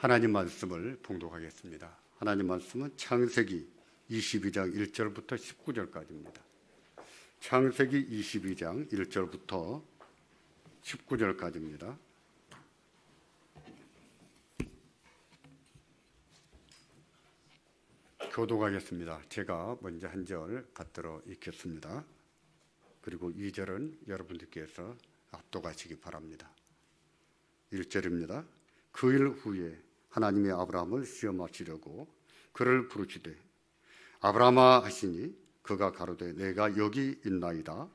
하나님 말씀을 봉독하겠습니다. 하나님 말씀은 창세기 22장 1절부터 19절까지입니다. 창세기 22장 1절부터 19절까지입니다. 교독하겠습니다. 제가 먼저 한 절 받들어 읽겠습니다. 그리고 2절은 여러분들께서 압도하시기 바랍니다. 1절입니다. 그 일 후에 하나님이 아브라함을 시험하시려고 그를 부르시되 아브라함아 하시니 그가 가로되 내가 여기 있나이다.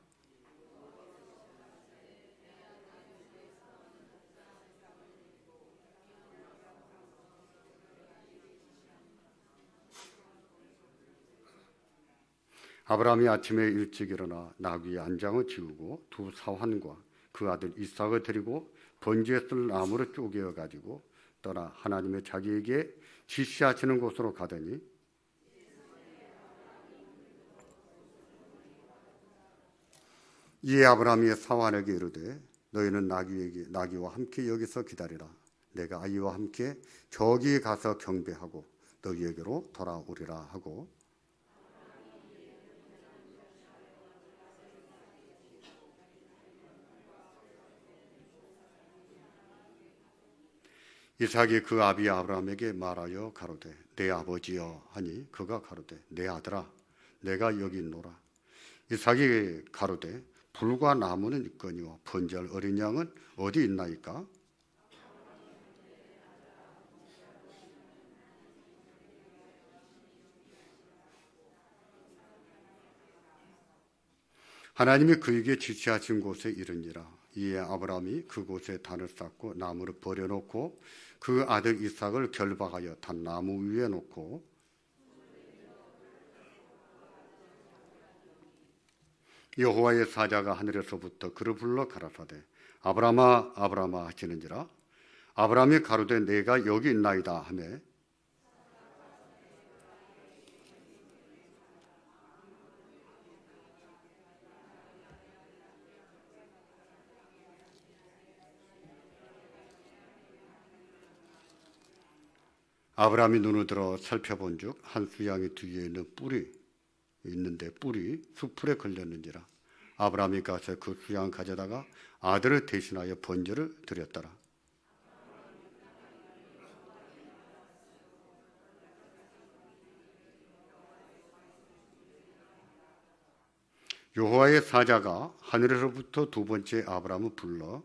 아브라함이 아침에 일찍 일어나 나귀의 안장을 지우고 두 사환과 그 아들 이삭을 데리고 번제에 쓸 나무를 쪼개어 가지고 떠나 하나님의 자기에게 지시하시는 곳으로 가더니 이에 아브라함이 사환에게 이르되 너희는 나귀와 함께 여기서 기다리라. 내가 아이와 함께 저기 가서 경배하고 너희에게로 돌아오리라 하고 이삭이 그 아비 아브라함에게 말하여 가로되 내 아버지여 하니 그가 가로되 내 아들아 내가 여기 있노라. 이삭이 가로되 불과 나무는 있거니와 번제할 어린 양은 어디 있나이까? 하나님이 그에게 지시하신 곳에 이르니라. 이에 아브라함이 그곳에 단을 쌓고 나무를 버려놓고 그 아들 이삭을 결박하여 단 나무 위에 놓고 여호와의 사자가 하늘에서부터 그를 불러 가라사대 아브라함아 아브라함아 하시는지라. 아브라함이 가로되 내가 여기 있나이다 하매 아브라함이 눈을 들어 살펴본즉 한 수양의 뒤에 있는 뿔이 수풀에 걸렸는지라. 아브라함이 가서 그 수양을 가져다가 아들을 대신하여 번제를 드렸더라. 여호와의 사자가 하늘에서부터 두 번째 아브라함을 불러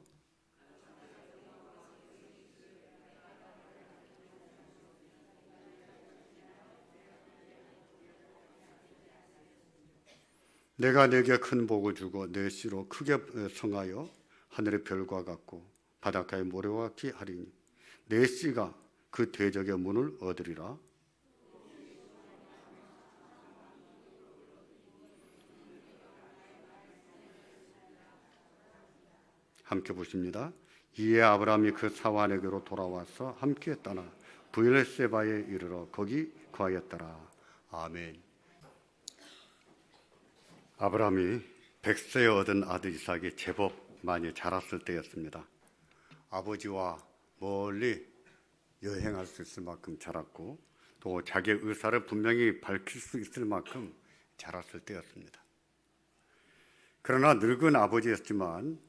내가 네게 큰 복을 주고 내 씨로 크게 성하여 하늘의 별과 같고 바닷가의 모래와 같이 하리니 내 씨가 그 대적의 문을 얻으리라. 함께 보십니다. 이에 아브라함이 그 사환에게로 돌아와서 함께 떠나 브엘세바에 이르러 거기 거하였더라. 아멘. 아브라함이 100세에 얻은 아들 이삭이 제법 많이 자랐을 때였습니다. 아버지와 멀리 여행할 수 있을 만큼 자랐고 또 자기의 의사를 분명히 밝힐 수 있을 만큼 자랐을 때였습니다. 그러나 늙은 아버지였지만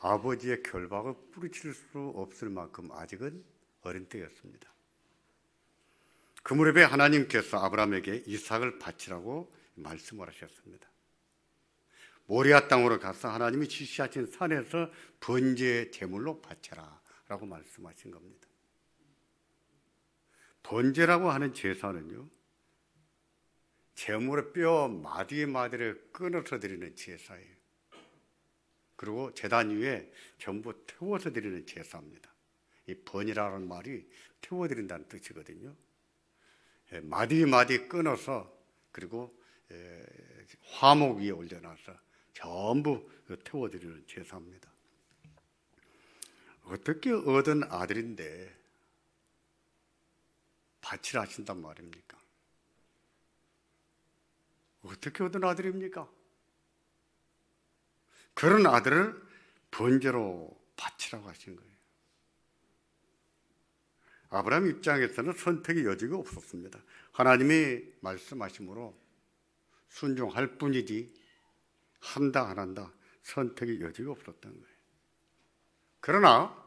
아버지의 결박을 뿌리칠 수 없을 만큼 아직은 어린 때였습니다. 그 무렵에 하나님께서 아브라함에게 이삭을 바치라고 말씀을 하셨습니다. 모리아 땅으로 가서 하나님이 지시하신 산에서 번제 제물로 바쳐라 라고 말씀하신 겁니다. 번제라고 하는 제사는요, 제물의 뼈 마디마디를 끊어서 드리는 제사예요. 그리고 제단 위에 전부 태워서 드리는 제사입니다. 이 번이라는 말이 태워드린다는 뜻이거든요. 마디마디 끊어서 그리고 화목 위에 올려놔서 전부 태워드리는 제사입니다. 어떻게 얻은 아들인데 바치라 하신단 말입니까? 어떻게 얻은 아들입니까? 그런 아들을 번제로 바치라고 하신 거예요. 아브라함 입장에서는 선택의 여지가 없었습니다. 하나님이 말씀하심으로 순종할 뿐이지 한다 안 한다 선택의 여지가 없었던 거예요. 그러나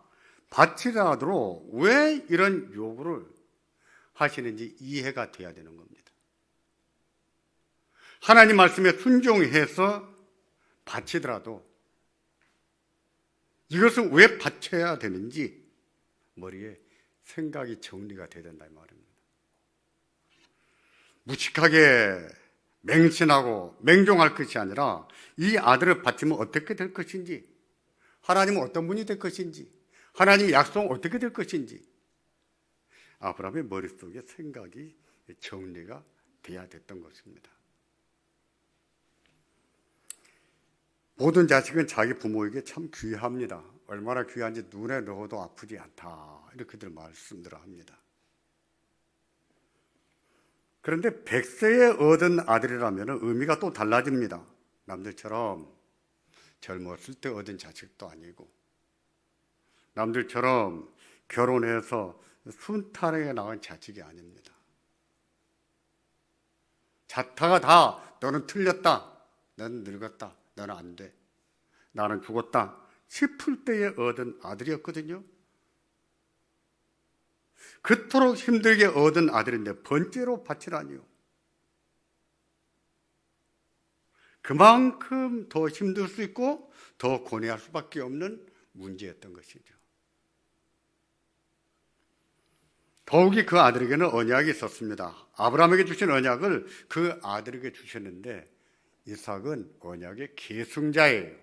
바치라 하도록 왜 이런 요구를 하시는지 이해가 돼야 되는 겁니다. 하나님 말씀에 순종해서 바치더라도 이것은 왜 바쳐야 되는지 머리에 생각이 정리가 돼야 된다 이 말입니다. 무식하게 맹신하고 맹종할 것이 아니라 이 아들을 바치면 어떻게 될 것인지, 하나님은 어떤 분이 될 것인지, 하나님의 약속은 어떻게 될 것인지 아브라함의 머릿속에 생각이 정리가 돼야 됐던 것입니다. 모든 자식은 자기 부모에게 참 귀합니다. 얼마나 귀한지 눈에 넣어도 아프지 않다 이렇게들 말씀들을 합니다. 그런데 100세에 얻은 아들이라면 의미가 또 달라집니다. 남들처럼 젊었을 때 얻은 자식도 아니고 남들처럼 결혼해서 순탄하게 낳은 자식이 아닙니다. 자타가 다 너는 틀렸다, 너는 늙었다, 너는 안 돼, 나는 죽었다 싶을 때에 얻은 아들이었거든요. 그토록 힘들게 얻은 아들인데 번째로 바치라니요. 그만큼 더 힘들 수 있고 더 고뇌할 수밖에 없는 문제였던 것이죠. 더욱이 그 아들에게는 언약이 있었습니다. 아브라함에게 주신 언약을 그 아들에게 주셨는데 이삭은 언약의 계승자예요.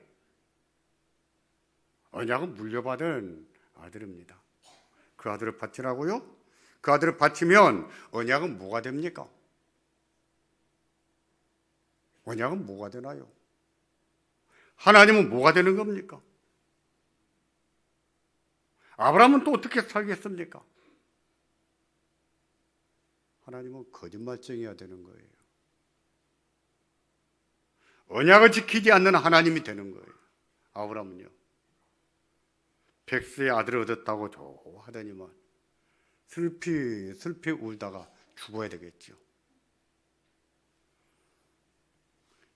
언약은 물려받은 아들입니다. 그 아들을 바치라고요? 그 아들을 바치면 언약은 뭐가 됩니까? 언약은 뭐가 되나요? 하나님은 뭐가 되는 겁니까? 아브라함은 또 어떻게 살겠습니까? 하나님은 거짓말쟁이가 되는 거예요. 언약을 지키지 않는 하나님이 되는 거예요. 아브라함은요. 100세의 아들을 얻었다고 좋아하더니만 슬피 울다가 죽어야 되겠죠.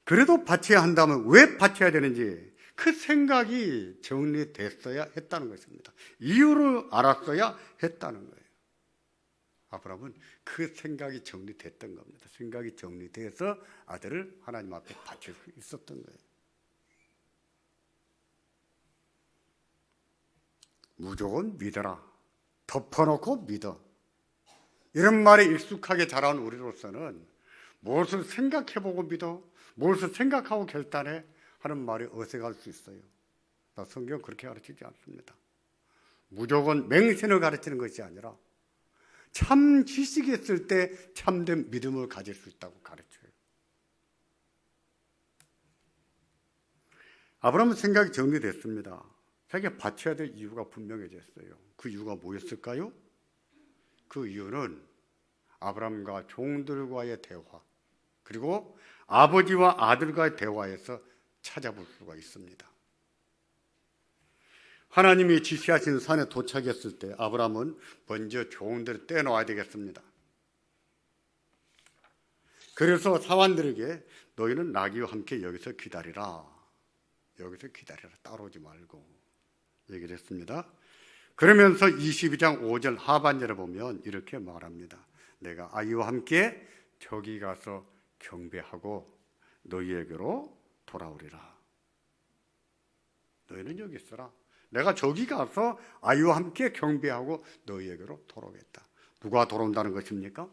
그래도 바쳐야 한다면 왜 바쳐야 되는지 그 생각이 정리됐어야 했다는 것입니다. 이유를 알았어야 했다는 거예요. 아브라함은 그 생각이 정리됐던 겁니다. 생각이 정리돼서 아들을 하나님 앞에 바칠 수 있었던 거예요. 무조건 믿어라, 덮어놓고 믿어, 이런 말에 익숙하게 자라온 우리로서는 무엇을 생각해보고 믿어, 무엇을 생각하고 결단해 하는 말이 어색할 수 있어요. 성경은 그렇게 가르치지 않습니다. 무조건 맹신을 가르치는 것이 아니라 참 지식이 있을 때 참된 믿음을 가질 수 있다고 가르쳐요. 아브라함은 생각이 정리됐습니다. 자기가 바쳐야 될 이유가 분명해졌어요. 그 이유가 뭐였을까요? 그 이유는 아브라함과 종들과의 대화, 그리고 아버지와 아들과의 대화에서 찾아볼 수가 있습니다. 하나님이 지시하신 산에 도착했을 때 아브라함은 먼저 종들을 떼놓아야 되겠습니다. 그래서 사환들에게 너희는 나귀와 함께 여기서 기다리라, 여기서 기다리라, 따라오지 말고 얘기를 했습니다. 그러면서 22장 5절 하반절에 보면 이렇게 말합니다. 내가 아이와 함께 저기 가서 경배하고 너희에게로 돌아오리라. 너희는 여기 있어라. 내가 저기 가서 아이와 함께 경배하고 너희에게로 돌아오겠다. 누가 돌아온다는 것입니까?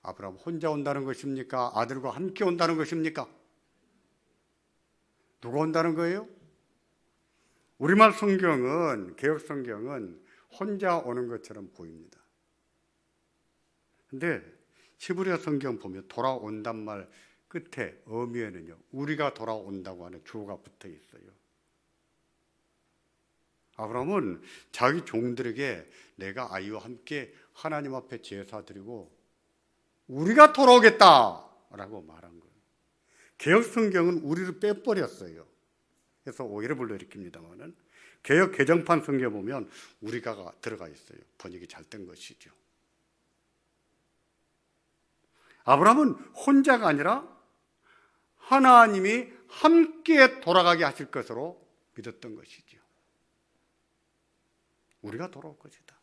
아브라함 혼자 온다는 것입니까? 아들과 함께 온다는 것입니까? 누가 온다는 거예요? 우리말 성경은, 개역 성경은 혼자 오는 것처럼 보입니다. 근데 히브리어 성경 보면 돌아온단 말 끝에 어미에는요, 우리가 돌아온다고 하는 주어가 붙어 있어요. 아브라함은 자기 종들에게 내가 아이와 함께 하나님 앞에 제사 드리고 우리가 돌아오겠다라고 말한 거예요. 개역 성경은 우리를 빼버렸어요. 그래서 오해를 불러일으킵니다만은 개역 개정판 성경에 보면 우리가 들어가 있어요. 번역이 잘 된 것이죠. 아브라함은 혼자가 아니라 하나님이 함께 돌아가게 하실 것으로 믿었던 것이죠. 우리가 돌아올 것이다.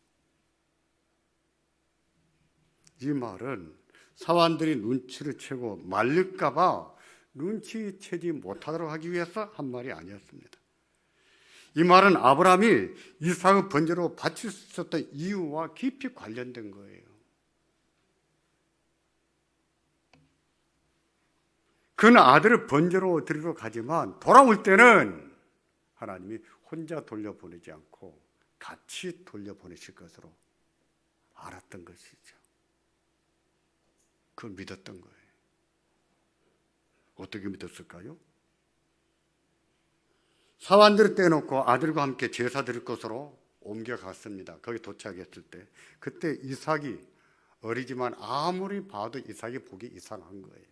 이 말은 사환들이 눈치를 채고 말릴까 봐 눈치채지 못하도록 하기 위해서 한 말이 아니었습니다. 이 말은 아브라함이 이삭을 번제로 바칠 수 있었던 이유와 깊이 관련된 거예요. 그는 아들을 번제로 드리러 가지만 돌아올 때는 하나님이 혼자 돌려보내지 않고 같이 돌려보내실 것으로 알았던 것이죠. 그걸 믿었던 거예요. 어떻게 믿었을까요? 사환들을 떼놓고 아들과 함께 제사 드릴 곳으로 옮겨갔습니다. 거기 도착했을 때 그때 이삭이 어리지만 아무리 봐도 이삭이 보기 이상한 거예요.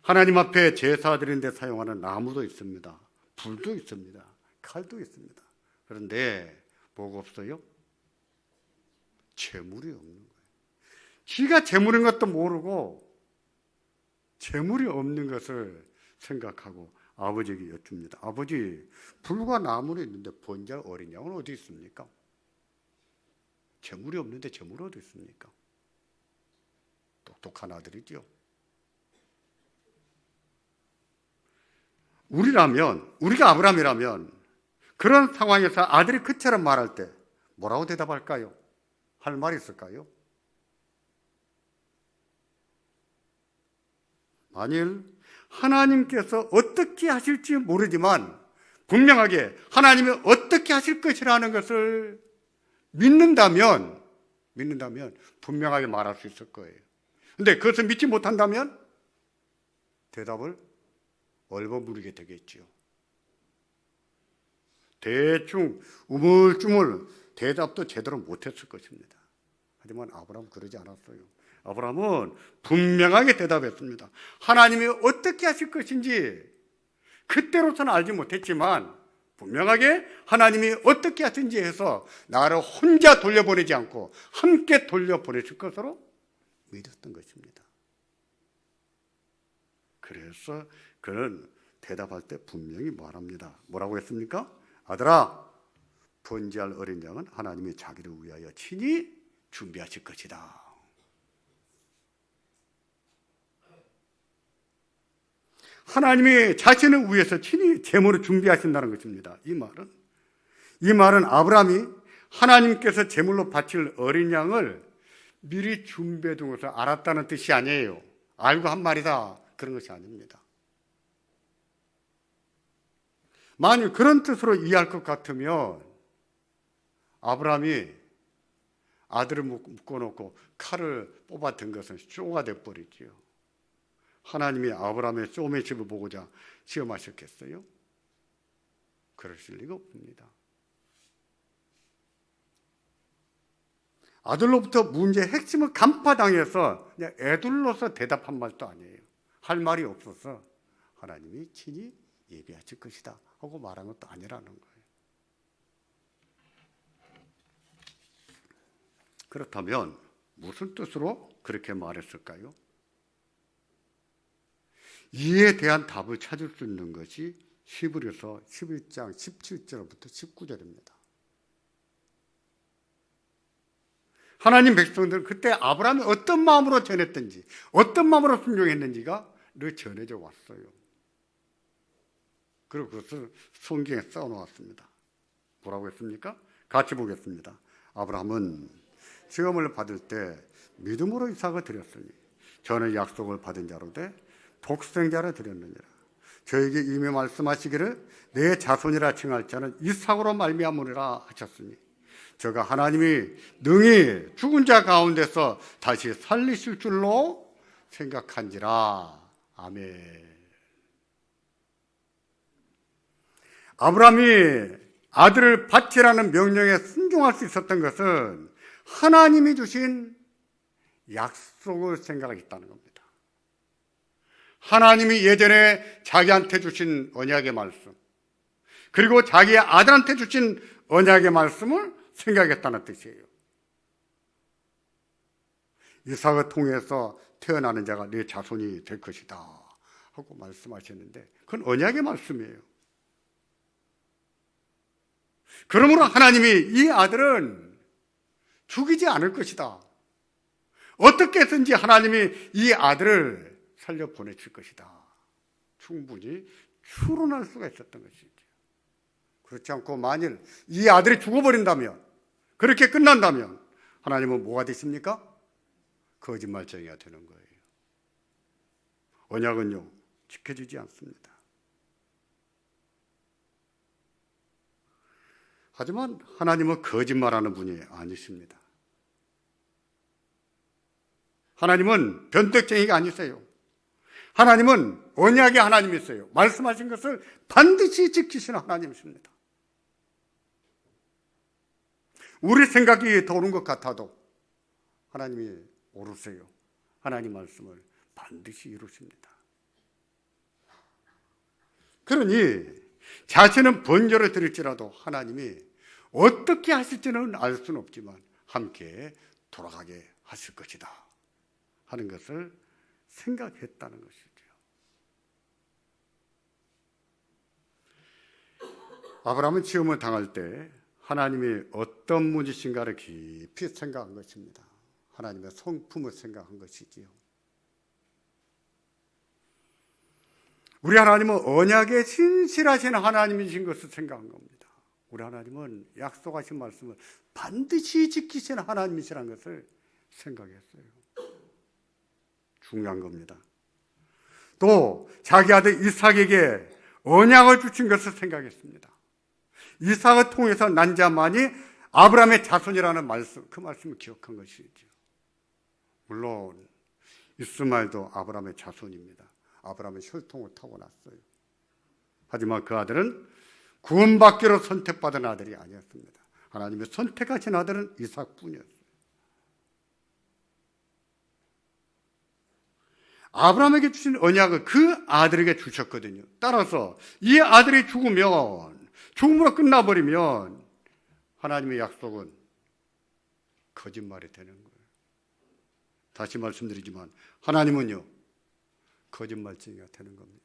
하나님 앞에 제사 드리는 데 사용하는 나무도 있습니다. 불도 있습니다. 칼도 있습니다. 그런데 뭐가 없어요? 재물이 없는 거예요. 지가 재물인 것도 모르고 재물이 없는 것을 생각하고 아버지에게 여쭙니다. 아버지, 불과 나무는 있는데 번제할 어린 양은 어디 있습니까? 재물이 없는데 재물이 어디 있습니까? 똑똑한 아들이죠. 우리가 아브라함이라면 그런 상황에서 아들이 그처럼 말할 때 뭐라고 대답할까요? 할 말이 있을까요? 만일 하나님께서 어떻게 하실지 모르지만 분명하게 하나님이 어떻게 하실 것이라는 것을 믿는다면 분명하게 말할 수 있을 거예요. 그런데 그것을 믿지 못한다면 대답을 얼버무리게 되겠지요. 대충 우물쭈물 대답도 제대로 못했을 것입니다. 하지만 아브라함은 그러지 않았어요. 아브라함은 분명하게 대답했습니다. 하나님이 어떻게 하실 것인지 그때로서는 알지 못했지만 분명하게 하나님이 어떻게 하신지 해서 나를 혼자 돌려보내지 않고 함께 돌려보내실 것으로 믿었던 것입니다. 그래서 그는 대답할 때 분명히 말합니다. 뭐라고 했습니까? 아들아, 번제할 어린 양은 하나님이 자기를 위하여 친히 준비하실 것이다. 하나님이 자신을 위해서 친히 제물을 준비하신다는 것입니다. 이 말은 아브라함이 하나님께서 제물로 바칠 어린 양을 미리 준비해 둔 것을 알았다는 뜻이 아니에요. 알고 한 말이다, 그런 것이 아닙니다. 만일 그런 뜻으로 이해할 것 같으면 아브라함이 아들을 묶어놓고 칼을 뽑아든 것은 쇼가 돼버리지요. 하나님이 아브라함의 쇼맨십을 보고자 시험하셨겠어요? 그러실 리가 없습니다. 아들로부터 문제의 핵심을 간파당해서 그냥 애들로서 대답한 말도 아니에요. 할 말이 없어서 하나님이 친히 예비하실 것이다 하고 말한 것도 아니라는 거예요. 그렇다면 무슨 뜻으로 그렇게 말했을까요? 이에 대한 답을 찾을 수 있는 것이 히브리서 11장 17절부터 19절입니다. 하나님 백성들은 그때 아브라함이 어떤 마음으로 전했든지 어떤 마음으로 순종했는지가 늘 전해져 왔어요. 그리고 그것을 성경에 써놓았습니다. 뭐라고 했습니까? 같이 보겠습니다. 아브라함은 시험을 받을 때 믿음으로 이삭을 드렸으니 저는 약속을 받은 자로 돼 독생자를 드렸느니라. 저에게 이미 말씀하시기를 내 자손이라 칭할 자는 이삭으로 말미암으리라 하셨으니 저가 하나님이 능히 죽은 자 가운데서 다시 살리실 줄로 생각한지라. 아멘. 아브라함이 아들을 바치라는 명령에 순종할 수 있었던 것은 하나님이 주신 약속을 생각했다는 겁니다. 하나님이 예전에 자기한테 주신 언약의 말씀, 그리고 자기 아들한테 주신 언약의 말씀을 생각했다는 뜻이에요. 이삭을 통해서 태어나는 자가 네 자손이 될 것이다 하고 말씀하셨는데 그건 언약의 말씀이에요. 그러므로 하나님이 이 아들은 죽이지 않을 것이다. 어떻게 해서든지 하나님이 이 아들을 살려 보내줄 것이다. 충분히 추론할 수가 있었던 것이죠. 그렇지 않고 만일 이 아들이 죽어버린다면, 그렇게 끝난다면 하나님은 뭐가 되십니까? 거짓말쟁이가 되는 거예요. 언약은요 지켜지지 않습니다. 하지만 하나님은 거짓말하는 분이 아니십니다. 하나님은 변덕쟁이가 아니세요. 하나님은 언약의 하나님이세요. 말씀하신 것을 반드시 지키시는 하나님이십니다. 우리 생각이 더 옳은 것 같아도 하나님이 옳으세요. 하나님 말씀을 반드시 이루십니다. 그러니 자신은 번제를 드릴지라도 하나님이 어떻게 하실지는 알 수는 없지만 함께 돌아가게 하실 것이다 하는 것을 생각했다는 것이죠. 아브라함은 시험을 당할 때 하나님이 어떤 분이신가를 깊이 생각한 것입니다. 하나님의 성품을 생각한 것이지요. 우리 하나님은 언약에 신실하신 하나님이신 것을 생각한 겁니다. 우리 하나님은 약속하신 말씀을 반드시 지키시는 하나님이시라는 것을 생각했어요. 중요한 겁니다. 또 자기 아들 이삭에게 언약을 주신 것을 생각했습니다. 이삭을 통해서 난 자만이 아브라함의 자손이라는 말씀, 그 말씀을 기억한 것이죠. 물론 이스마엘도 아브라함의 자손입니다. 아브라함은 혈통을 타고났어요. 하지만 그 아들은 구원받기로 선택받은 아들이 아니었습니다. 하나님이 선택하신 아들은 이삭뿐이었어요. 아브라함에게 주신 언약을 그 아들에게 주셨거든요. 따라서 이 아들이 죽음으로 끝나버리면 하나님의 약속은 거짓말이 되는 거예요. 다시 말씀드리지만 하나님은요 거짓말쟁이가 되는 겁니다.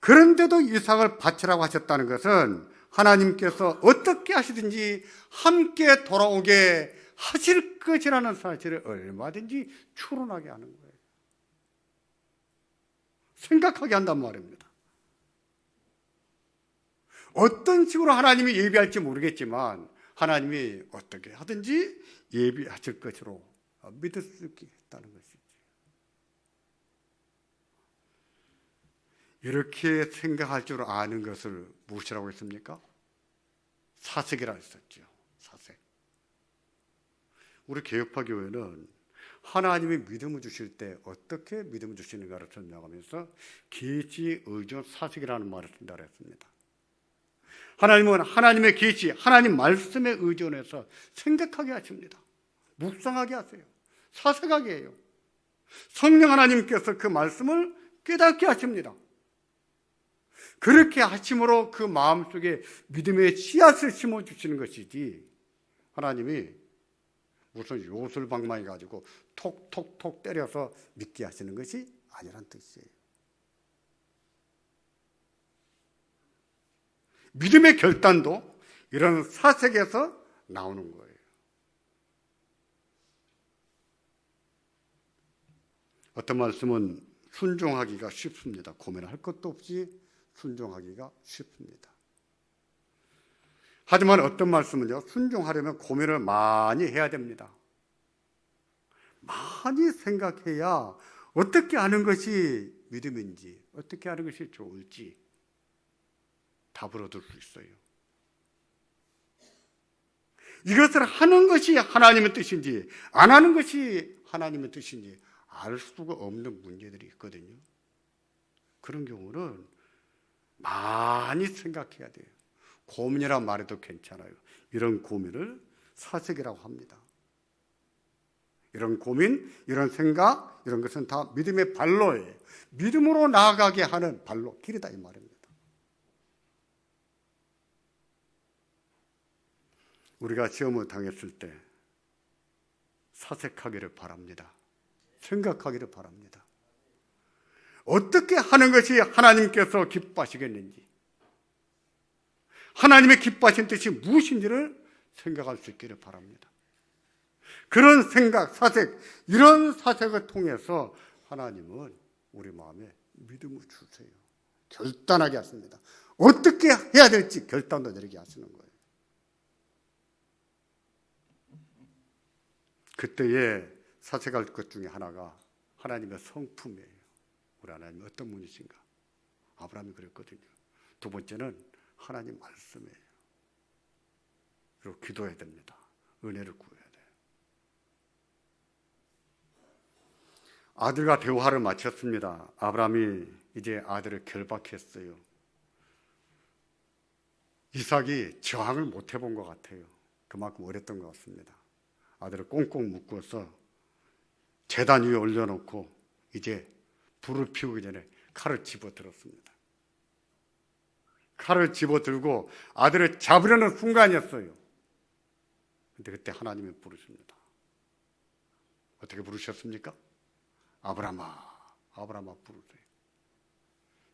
그런데도 이삭을 바치라고 하셨다는 것은 하나님께서 어떻게 하시든지 함께 돌아오게 하실 것이라는 사실을 얼마든지 추론하게 하는 거예요. 생각하게 한단 말입니다. 어떤 식으로 하나님이 예비할지 모르겠지만 하나님이 어떻게 하든지 예비하실 것으로 믿을 수 있게 했다는 것이죠. 이렇게 생각할 줄 아는 것을 무엇이라고 했습니까? 사색이라 했었죠. 사색. 우리 개혁파 교회는 하나님이 믿음을 주실 때 어떻게 믿음을 주시는가를 설명하면서 계시, 의존, 사색이라는 말을 쓴다고 했습니다. 하나님은 하나님의 계시, 하나님 말씀에 의존해서 생각하게 하십니다. 묵상하게 하세요. 사색하게 해요. 성령 하나님께서 그 말씀을 깨닫게 하십니다. 그렇게 하심으로 그 마음속에 믿음의 씨앗을 심어주시는 것이지 하나님이 무슨 요술방망이 가지고 톡톡톡 때려서 믿게 하시는 것이 아니란 뜻이에요. 믿음의 결단도 이런 사색에서 나오는 거예요. 어떤 말씀은 순종하기가 쉽습니다. 고민할 것도 없이 순종하기가 쉽습니다. 하지만 어떤 말씀은요, 순종하려면 고민을 많이 해야 됩니다. 많이 생각해야 어떻게 하는 것이 믿음인지, 어떻게 하는 것이 좋을지 답을 얻을 수 있어요. 이것을 하는 것이 하나님의 뜻인지 안 하는 것이 하나님의 뜻인지 알 수가 없는 문제들이 있거든요. 그런 경우는 많이 생각해야 돼요. 고민이란 말해도 괜찮아요. 이런 고민을 사색이라고 합니다. 이런 고민, 이런 생각, 이런 것은 다 믿음의 발로예요. 믿음으로 나아가게 하는 발로, 길이다 이 말입니다. 우리가 시험을 당했을 때 사색하기를 바랍니다. 생각하기를 바랍니다. 어떻게 하는 것이 하나님께서 기뻐하시겠는지, 하나님의 기뻐하신 뜻이 무엇인지를 생각할 수 있기를 바랍니다. 그런 생각, 사색, 이런 사색을 통해서 하나님은 우리 마음에 믿음을 주세요. 결단하게 하십니다. 어떻게 해야 될지 결단도 내리게 하시는 거예요. 그때에 사색할 것 중에 하나가 하나님의 성품이에요. 우리 하나님이 어떤 분이신가? 아브라함이 그랬거든요. 두 번째는 하나님 말씀이에요. 그리고 기도해야 됩니다. 은혜를 구해야 돼요. 아들과 대화를 마쳤습니다. 아브라함이 이제 아들을 결박했어요. 이삭이 저항을 못 해본 것 같아요. 그만큼 어렸던 것 같습니다. 아들을 꽁꽁 묶어서 제단 위에 올려놓고 이제 불을 피우기 전에 칼을 집어들었습니다. 칼을 집어들고 아들을 잡으려는 순간이었어요. 근데 그때 하나님이 부르십니다. 어떻게 부르셨습니까? 아브라함아, 아브라함아 부르세요.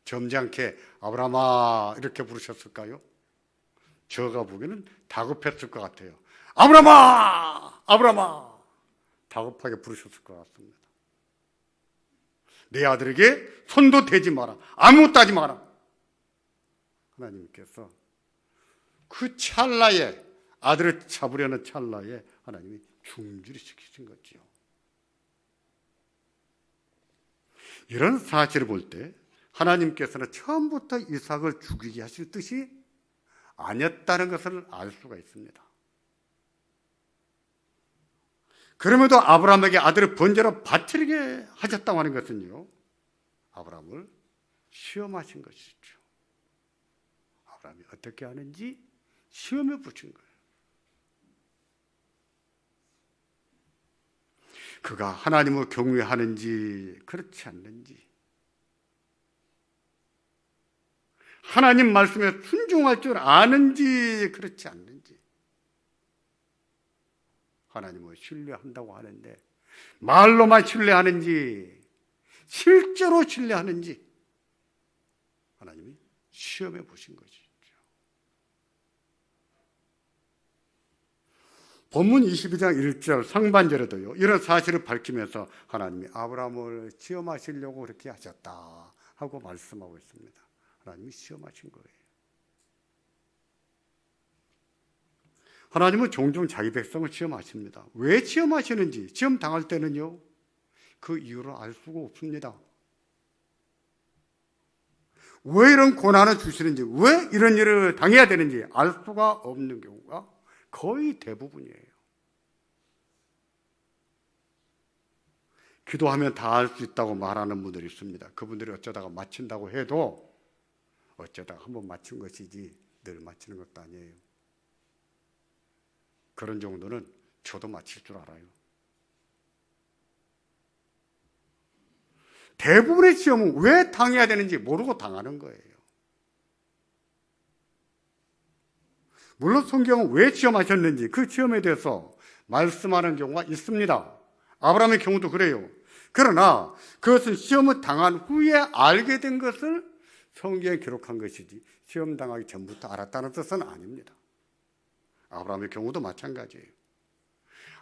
점잖게 아브라함아 이렇게 부르셨을까요? 저가 보기에는 다급했을 것 같아요. 아브라함아, 아브라함아, 다급하게 부르셨을 것 같습니다. 내 아들에게 손도 대지 마라, 아무것도 하지 마라. 하나님께서 그 찰나에, 아들을 잡으려는 찰나에 하나님이 중지를 시키신 거지요. 이런 사실을 볼 때 하나님께서는 처음부터 이삭을 죽이게 하실 뜻이 아니었다는 것을 알 수가 있습니다. 그럼에도 아브라함에게 아들을 번제로 바치게 하셨다고 하는 것은요, 아브라함을 시험하신 것이죠. 아브라함이 어떻게 하는지 시험해 보신 거예요. 그가 하나님을 경외하는지 그렇지 않는지, 하나님 말씀에 순종할 줄 아는지 그렇지 않는지, 하나님을 신뢰한다고 하는데 말로만 신뢰하는지 실제로 신뢰하는지 하나님이 시험해 보신 것이죠. 본문 22장 1절 상반절에도요, 이런 사실을 밝히면서 하나님이 아브라함을 시험하시려고 그렇게 하셨다 하고 말씀하고 있습니다. 하나님이 시험하신 거예요. 하나님은 종종 자기 백성을 시험하십니다. 왜 시험하시는지, 시험 당할 때는요, 그 이유를 알 수가 없습니다. 왜 이런 고난을 주시는지, 왜 이런 일을 당해야 되는지 알 수가 없는 경우가 거의 대부분이에요. 기도하면 다 알 수 있다고 말하는 분들이 있습니다. 그분들이 어쩌다가 맞춘다고 해도 어쩌다가 한번 맞춘 것이지 늘 맞추는 것도 아니에요. 그런 정도는 저도 맞힐 줄 알아요. 대부분의 시험은 왜 당해야 되는지 모르고 당하는 거예요. 물론 성경은 왜 시험하셨는지 그 시험에 대해서 말씀하는 경우가 있습니다. 아브라함의 경우도 그래요. 그러나 그것은 시험을 당한 후에 알게 된 것을 성경에 기록한 것이지 시험 당하기 전부터 알았다는 뜻은 아닙니다. 아브라함의 경우도 마찬가지예요.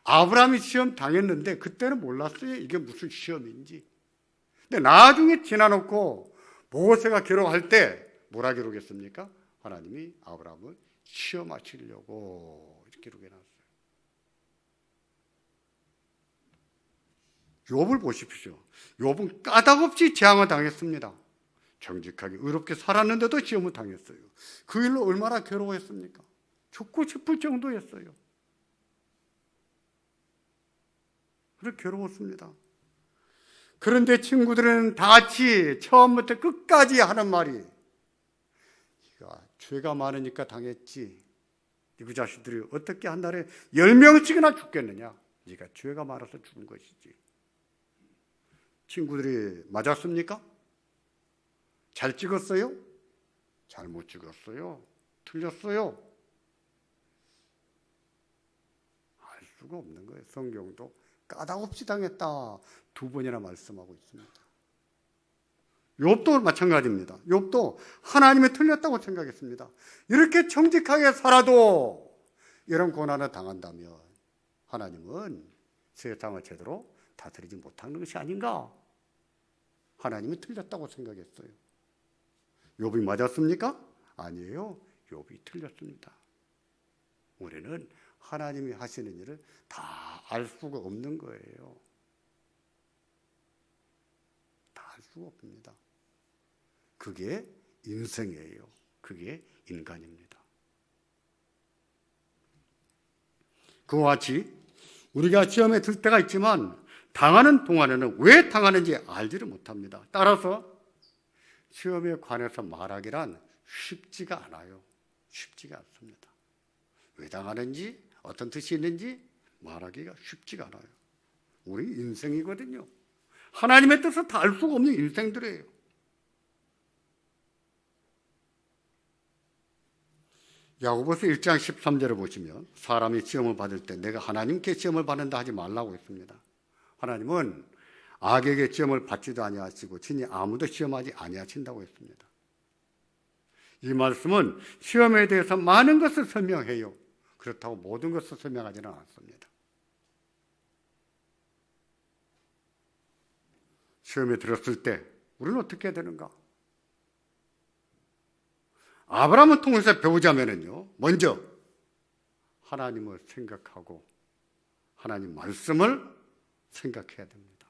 아브라함이 시험 당했는데 그때는 몰랐어요. 이게 무슨 시험인지. 근데 나중에 지나놓고 모세가 기록할 때 뭐라 기록했습니까? 하나님이 아브라함을 시험하시려고 이렇게 기록해놨어요. 욥을 보십시오. 욥은 까닭없이 재앙을 당했습니다. 정직하게 의롭게 살았는데도 시험을 당했어요. 그 일로 얼마나 괴로워했습니까? 죽고 싶을 정도였어요. 그렇게 괴로웠습니다. 그런데 친구들은 다 같이 처음부터 끝까지 하는 말이, 죄가 많으니까 당했지. 이 자식들이 어떻게 한 달에 10명씩이나 죽겠느냐. 네가 죄가 많아서 죽은 것이지. 친구들이 맞았습니까? 잘 찍었어요? 잘못 찍었어요. 틀렸어요. 알 수가 없는 거예요. 성경도 까닭없이 당했다 2번이나 말씀하고 있습니다. 욥도 마찬가지입니다. 욥도 하나님이 틀렸다고 생각했습니다. 이렇게 정직하게 살아도 이런 고난을 당한다면 하나님은 세상을 제대로 다스리지 못하는 것이 아닌가? 하나님이 틀렸다고 생각했어요. 욥이 맞았습니까? 아니에요. 욥이 틀렸습니다. 우리는 하나님이 하시는 일을 다 알 수가 없는 거예요. 다 알 수가 없습니다. 그게 인생이에요. 그게 인간입니다. 그와 같이 우리가 시험에 들 때가 있지만 당하는 동안에는 왜 당하는지 알지를 못합니다. 따라서 시험에 관해서 말하기란 쉽지가 않아요. 쉽지가 않습니다. 왜 당하는지, 어떤 뜻이 있는지 말하기가 쉽지가 않아요. 우리 인생이거든요. 하나님의 뜻을 다 알 수가 없는 인생들이에요. 야고보서 1장 13절을 보시면 사람이 시험을 받을 때 내가 하나님께 시험을 받는다 하지 말라고 했습니다. 하나님은 악에게 시험을 받지도 아니하시고 친히 아무도 시험하지 아니하신다고 했습니다. 이 말씀은 시험에 대해서 많은 것을 설명해요. 그렇다고 모든 것을 설명하지는 않습니다. 시험에 들었을 때 우리는 어떻게 해야 되는가? 아브라함을 통해서 배우자면요, 먼저 하나님을 생각하고 하나님 말씀을 생각해야 됩니다.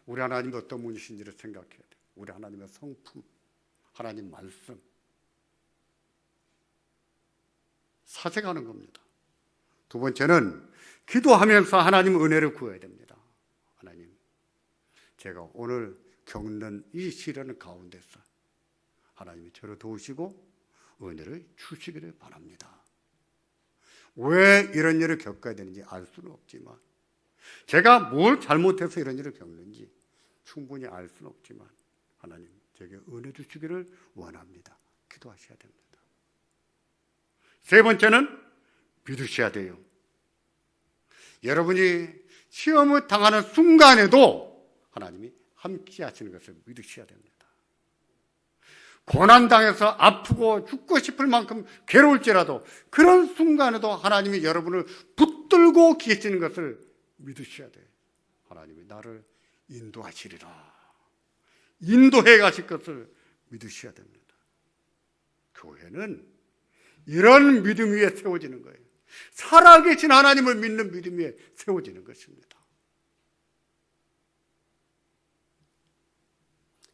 우리 하나님이 어떤 분이신지를 생각해야 돼요. 우리 하나님의 성품, 하나님 말씀 사색하는 겁니다. 두 번째는 기도하면서 하나님 은혜를 구해야 됩니다. 하나님, 제가 오늘 겪는 이 시련 가운데서 하나님이 저를 도우시고 은혜를 주시기를 바랍니다. 왜 이런 일을 겪어야 되는지 알 수는 없지만, 제가 뭘 잘못해서 이런 일을 겪는지 충분히 알 수는 없지만, 하나님 제게 은혜 주시기를 원합니다. 기도하셔야 됩니다. 세 번째는 믿으셔야 돼요. 여러분이 시험을 당하는 순간에도 하나님이 함께 하시는 것을 믿으셔야 됩니다. 고난당해서 아프고 죽고 싶을 만큼 괴로울지라도 그런 순간에도 하나님이 여러분을 붙들고 계시는 것을 믿으셔야 돼요. 하나님이 나를 인도하시리라, 인도해 가실 것을 믿으셔야 됩니다. 교회는 이런 믿음 위에 세워지는 거예요. 살아계신 하나님을 믿는 믿음 위에 세워지는 것입니다.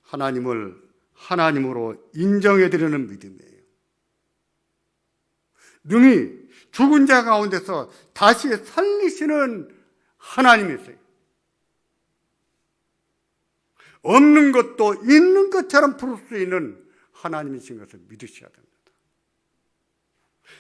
하나님을 하나님으로 인정해드리는 믿음이에요. 능히 죽은 자 가운데서 다시 살리시는 하나님이세요. 없는 것도 있는 것처럼 부를 수 있는 하나님이신 것을 믿으셔야 됩니다.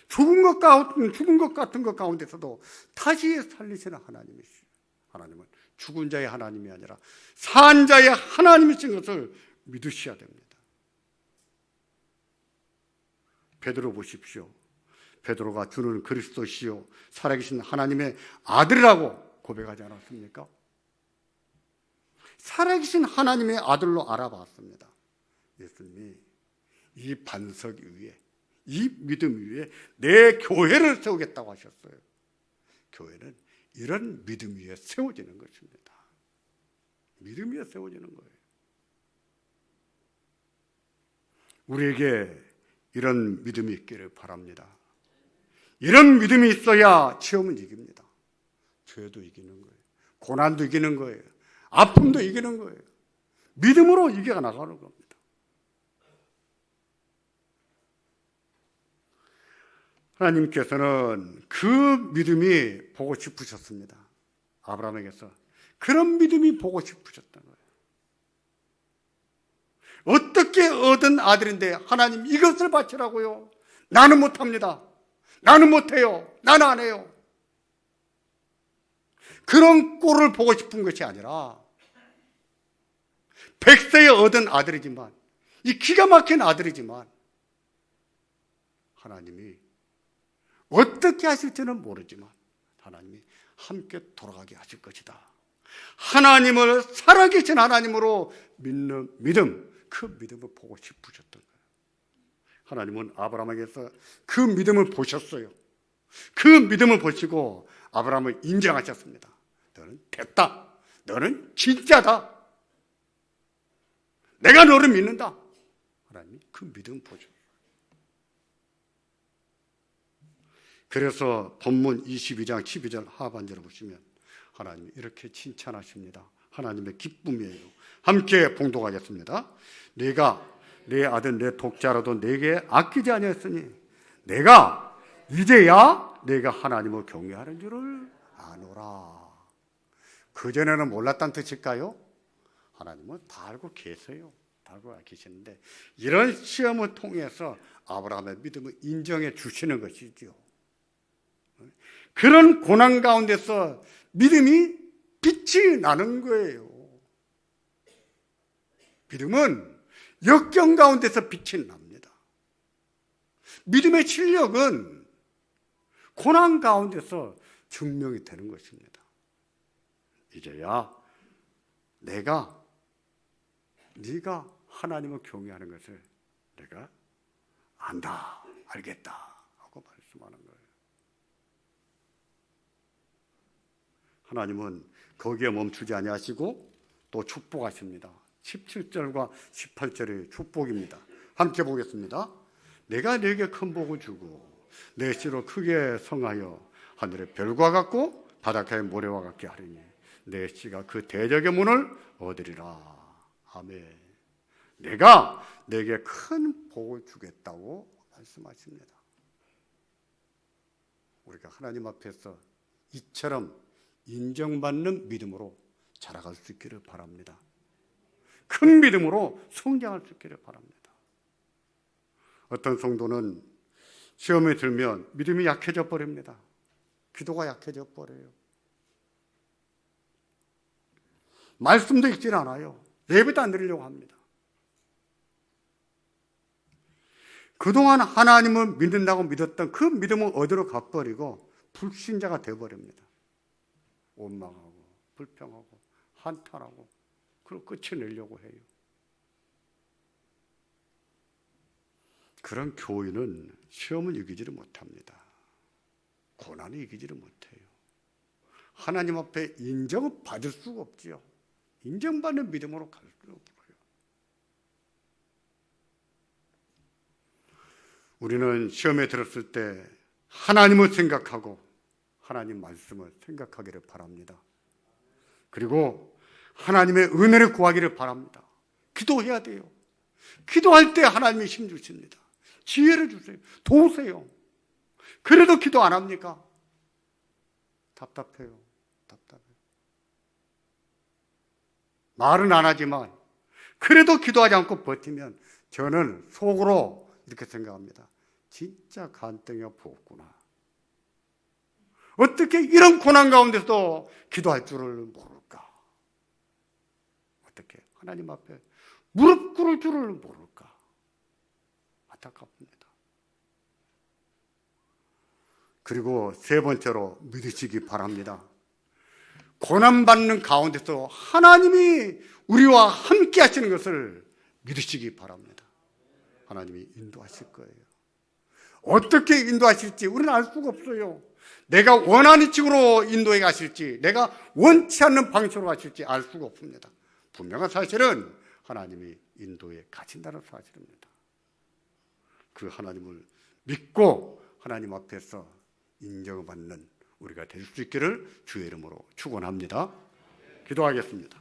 죽은 것 같은 것 가운데서도 다시 살리시는 하나님이시죠. 하나님은 죽은 자의 하나님이 아니라 산 자의 하나님이신 것을 믿으셔야 됩니다. 베드로 보십시오. 베드로가 주는 그리스도시요 살아계신 하나님의 아들이라고 고백하지 않았습니까? 살아계신 하나님의 아들로 알아봤습니다. 예수님이 이 반석 위에, 이 믿음 위에 내 교회를 세우겠다고 하셨어요. 교회는 이런 믿음 위에 세워지는 것입니다. 믿음 위에 세워지는 거예요. 우리에게 이런 믿음이 있기를 바랍니다. 이런 믿음이 있어야 시험은 이깁니다. 죄도 이기는 거예요. 고난도 이기는 거예요. 아픔도 이기는 거예요. 믿음으로 이겨 나가는 겁니다. 하나님께서는 그 믿음이 보고 싶으셨습니다. 아브라함에게서 그런 믿음이 보고 싶으셨던 거예요. 어떻게 얻은 아들인데 하나님 이것을 바치라고요? 나는 못합니다. 나는 못해요. 나는 안 해요. 그런 꼴을 보고 싶은 것이 아니라 100세에 얻은 아들이지만, 이 기가 막힌 아들이지만 하나님이 어떻게 하실지는 모르지만 하나님이 함께 돌아가게 하실 것이다. 하나님을 살아계신 하나님으로 믿는 믿음, 그 믿음을 보고 싶으셨던 거예요. 하나님은 아브라함에게서 그 믿음을 보셨어요. 그 믿음을 보시고 아브라함을 인정하셨습니다. 너는 됐다. 너는 진짜다. 내가 너를 믿는다. 하나님이 그 믿음을 보셨어요. 그래서 본문 22장 12절 하반절을 보시면 하나님이 이렇게 칭찬하십니다. 하나님의 기쁨이에요. 함께 봉독하겠습니다. 네가 내 아들 내 독자로도 내게 아끼지 아니했으니 내가 이제야 내가 하나님을 경외하는 줄을 아노라. 그전에는 몰랐다는 뜻일까요? 하나님은 다 알고 계세요. 다 알고 계시는데 이런 시험을 통해서 아브라함의 믿음을 인정해 주시는 것이죠. 그런 고난 가운데서 믿음이 빛이 나는 거예요. 믿음은 역경 가운데서 빛이 납니다. 믿음의 실력은 고난 가운데서 증명이 되는 것입니다. 이제야 네가 하나님을 경외하는 것을 내가 안다, 알겠다 하고 말씀하는 거예요. 하나님은 거기에 멈추지 아니하시고 또 축복하십니다. 17절과 18절의 축복입니다. 함께 보겠습니다. 내가 네게 큰 복을 주고 내 씨로 크게 성하여 하늘의 별과 같고 바닷가의 모래와 같게 하리니 내 씨가 그 대적의 문을 얻으리라. 아멘. 내가 네게 큰 복을 주겠다고 말씀하십니다. 우리가 하나님 앞에서 이처럼 인정받는 믿음으로 자라갈 수 있기를 바랍니다. 큰 믿음으로 성장할 수 있기를 바랍니다. 어떤 성도는 시험에 들면 믿음이 약해져 버립니다. 기도가 약해져 버려요. 말씀도 읽질 않아요. 예배도 안 드리려고 합니다. 그동안 하나님을 믿는다고 믿었던 그 믿음을 어디로 가버리고 불신자가 되어버립니다. 원망하고 불평하고 한탄하고 그걸 끝내려고 해요. 그런 교인은 시험을 이기지를 못합니다. 고난을 이기지를 못해요. 하나님 앞에 인정을 받을 수가 없지요. 인정받는 믿음으로 갈 수가 없어요. 우리는 시험에 들었을 때 하나님을 생각하고 하나님 말씀을 생각하기를 바랍니다. 그리고 하나님의 은혜를 구하기를 바랍니다. 기도해야 돼요. 기도할 때 하나님이 힘 주십니다. 지혜를 주세요. 도우세요. 그래도 기도 안 합니까? 답답해요. 답답해요. 말은 안 하지만 그래도 기도하지 않고 버티면 저는 속으로 이렇게 생각합니다. 진짜 간땡이가 부었구나. 어떻게 이런 고난 가운데서도 기도할 줄을 모를까? 어떻게 하나님 앞에 무릎 꿇을 줄을 모를까? 안타깝습니다. 그리고 세 번째로 믿으시기 바랍니다. 고난받는 가운데서 하나님이 우리와 함께 하시는 것을 믿으시기 바랍니다. 하나님이 인도하실 거예요. 어떻게 인도하실지 우리는 알 수가 없어요. 내가 원하는 쪽으로 인도해 가실지, 내가 원치 않는 방식으로 가실지 알 수가 없습니다. 분명한 사실은 하나님이 인도해 가신다는 사실입니다. 그 하나님을 믿고 하나님 앞에서 인정받는 우리가 될 수 있기를 주의 이름으로 축원합니다. 기도하겠습니다.